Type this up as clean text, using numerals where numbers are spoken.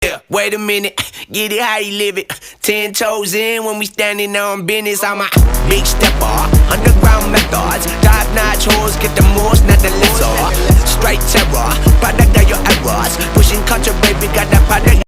Yeah, wait a minute, get it how you live it. 10 toes in when we standing on business. I'm a big stepper, underground methods. Top-notch hoes, get the most, not the lesser. Straight terror, product of your errors. Pushing culture, baby, got that product.